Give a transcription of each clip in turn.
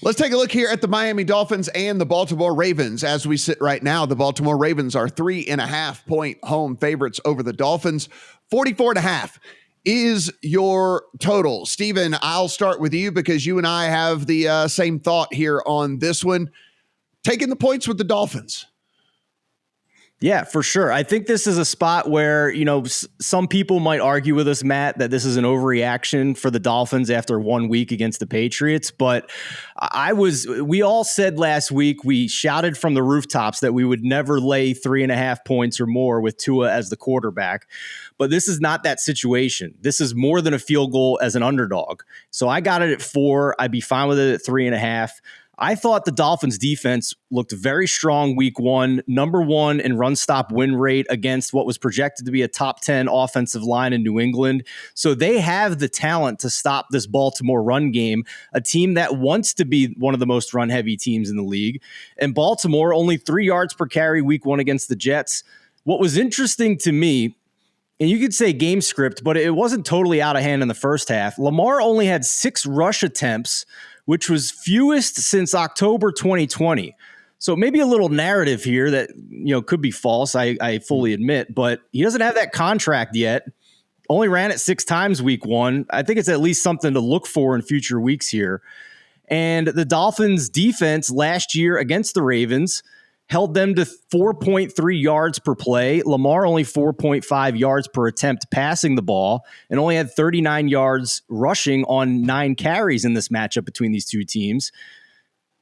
Let's take a look here at the Miami Dolphins and the Baltimore Ravens. As we sit right now, the Baltimore Ravens are 3.5-point home favorites over the Dolphins. 44.5 is your total. Steven, I'll start with you because you and I have the same thought here on this one. Taking the points with the Dolphins. Yeah, for sure. I think this is a spot where, some people might argue with us, Matt, that this is an overreaction for the Dolphins after 1 week against the Patriots. But we all said last week, we shouted from the rooftops that we would never lay 3.5 points or more with Tua as the quarterback. But this is not that situation. This is more than a field goal as an underdog. So I got it at 4. I'd be fine with it at 3.5. I thought the Dolphins defense looked very strong week 1, number 1 in run stop win rate against what was projected to be a top 10 offensive line in New England. So they have the talent to stop this Baltimore run game, a team that wants to be one of the most run heavy teams in the league. And Baltimore only 3 yards per carry week 1 against the Jets. What was interesting to me, and you could say game script, but it wasn't totally out of hand in the first half. Lamar only had 6 rush attempts, which was fewest since October 2020. So maybe a little narrative here that could be false, I fully admit, but he doesn't have that contract yet. Only ran it 6 times week 1. I think it's at least something to look for in future weeks here. And the Dolphins defense last year against the Ravens held them to 4.3 yards per play. Lamar only 4.5 yards per attempt passing the ball and only had 39 yards rushing on 9 carries in this matchup between these two teams.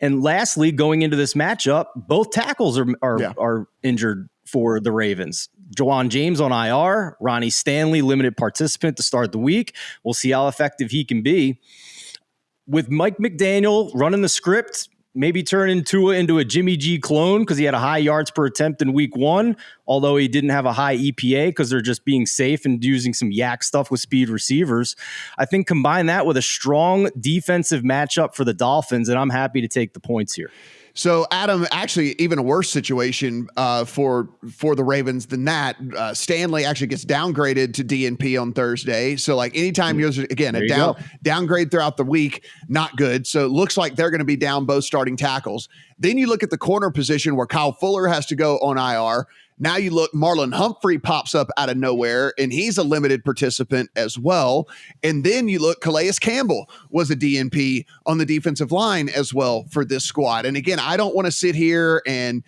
And lastly, going into this matchup, both tackles are injured for the Ravens. Jawan James on IR, Ronnie Stanley, limited participant to start the week. We'll see how effective he can be. With Mike McDaniel running the script, maybe turning Tua into a Jimmy G clone because he had a high yards per attempt in week 1, although he didn't have a high EPA because they're just being safe and using some yak stuff with speed receivers. I think combine that with a strong defensive matchup for the Dolphins, and I'm happy to take the points here. So, Adam, actually, even a worse situation for the Ravens than that. Stanley actually gets downgraded to DNP on Thursday. So, anytime he goes, again, downgrade throughout the week, not good. So, it looks like they're going to be down both starting tackles. Then you look at the corner position where Kyle Fuller has to go on IR. Now you look, Marlon Humphrey pops up out of nowhere, and he's a limited participant as well. And then you look, Calais Campbell was a DNP on the defensive line as well for this squad. And again, I don't want to sit here and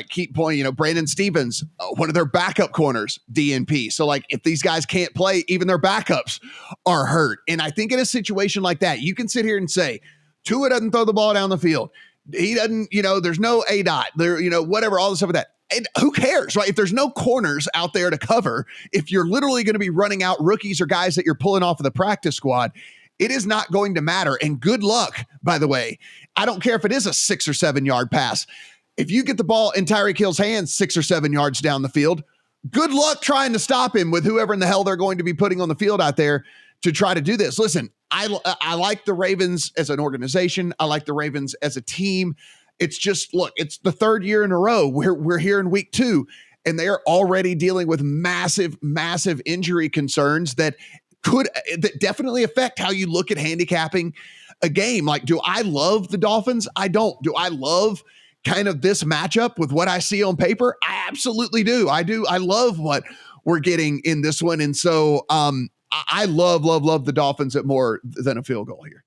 keep pointing, Brandon Stevens, one of their backup corners, DNP. So if these guys can't play, even their backups are hurt. And I think in a situation like that, you can sit here and say, Tua doesn't throw the ball down the field. He doesn't, there's no ADOT there, whatever, all the stuff with that. And who cares, right? If there's no corners out there to cover, if you're literally going to be running out rookies or guys that you're pulling off of the practice squad, it is not going to matter. And good luck, by the way. I don't care if it is a 6 or 7 yard pass. If you get the ball in Tyreek Hill's hands 6 or 7 yards down the field, good luck trying to stop him with whoever in the hell they're going to be putting on the field out there to try to do this. Listen, I like the Ravens as an organization. I like the Ravens as a team. It's just, look, it's the 3rd year in a row. We're here in week 2, and they are already dealing with massive, massive injury concerns that definitely affect how you look at handicapping a game. Do I love the Dolphins? I don't. Do I love kind of this matchup with what I see on paper? I absolutely do. I do. I love what we're getting in this one. And so I love the Dolphins at more than a field goal here.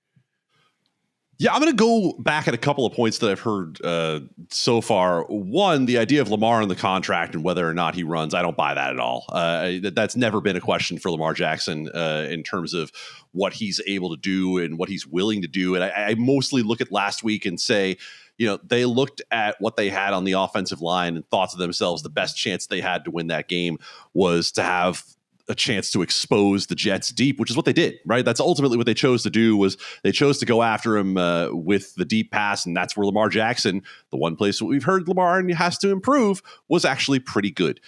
Yeah, I'm going to go back at a couple of points that I've heard so far. One, the idea of Lamar in the contract and whether or not he runs, I don't buy that at all. That's never been a question for Lamar Jackson in terms of what he's able to do and what he's willing to do. And I mostly look at last week and say, they looked at what they had on the offensive line and thought to themselves the best chance they had to win that game was to have a chance to expose the Jets deep, which is what they did, right? That's ultimately what they chose to do. Was they chose to go after him with the deep pass, and that's where Lamar Jackson, the one place that we've heard Lamar has to improve, was actually pretty good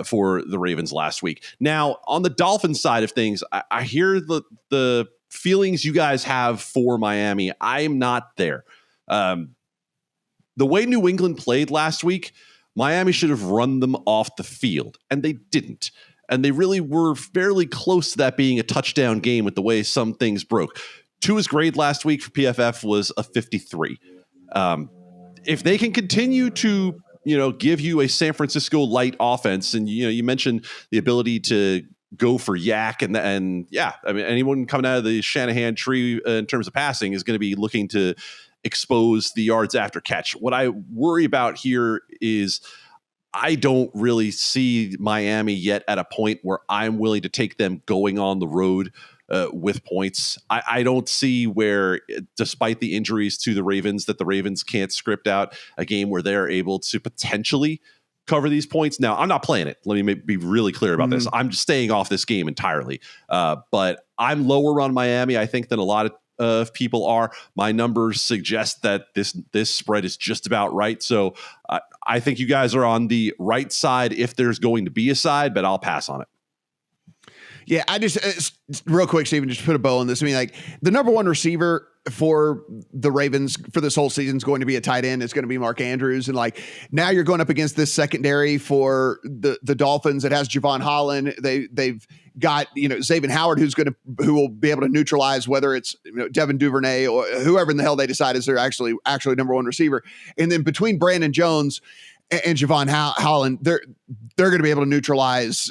for the Ravens last week. Now, on the Dolphins side of things, I hear the feelings you guys have for Miami. I am not there. The way New England played last week, Miami should have run them off the field, and they didn't. And they really were fairly close to that being a touchdown game with the way some things broke. Tua's grade last week for PFF was a 53. If they can continue to, give you a San Francisco light offense, and you mentioned the ability to go for yak, and yeah, I mean, anyone coming out of the Shanahan tree in terms of passing is going to be looking to expose the yards after catch. What I worry about here is I don't really see Miami yet at a point where I'm willing to take them going on the road with points. I don't see where, despite the injuries to the Ravens, that the Ravens can't script out a game where they're able to potentially cover these points. Now, I'm not playing it. Let me be really clear about this. I'm just staying off this game entirely. But I'm lower on Miami, I think, than a lot of people are. My numbers suggest that this spread is just about right. So I think you guys are on the right side if there's going to be a side, but I'll pass on it. Yeah, I just real quick, Stephen, just put a bow on this. I mean, like the number one receiver for the Ravens for this whole season is going to be a tight end. It's going to be Mark Andrews. And like now you're going up against this secondary for the Dolphins. It has Javon Holland. They've got, Xavier Howard, who will be able to neutralize whether it's Devin Duvernay or whoever in the hell they decide is their actually number one receiver. And then between Brandon Jones and Javon Holland, they're going to be able to neutralize,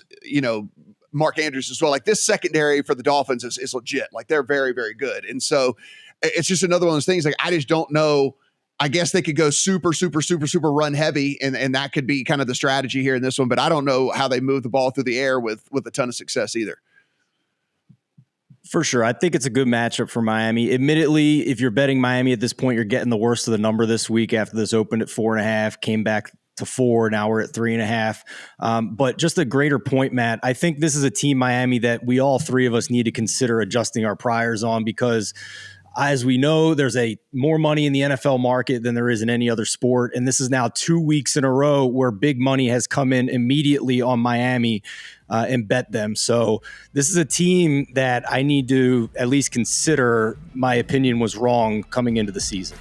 Mark Andrews as well. Like this secondary for the Dolphins is legit. Like they're very, very good. And so it's just another one of those things. Like I just don't know. I guess they could go super, super, super, super run heavy, and that could be kind of the strategy here in this one. But I don't know how they move the ball through the air with a ton of success either. For sure. I think it's a good matchup for Miami. Admittedly, if you're betting Miami at this point, you're getting the worst of the number this week after this opened at 4.5, came back to 4. Now we're at 3.5. But just a greater point, Matt, I think this is a team, Miami, that we all three of us need to consider adjusting our priors on because as we know, there's more money in the NFL market than there is in any other sport. And this is now 2 weeks in a row where big money has come in immediately on Miami and bet them. So this is a team that I need to at least consider my opinion was wrong coming into the season.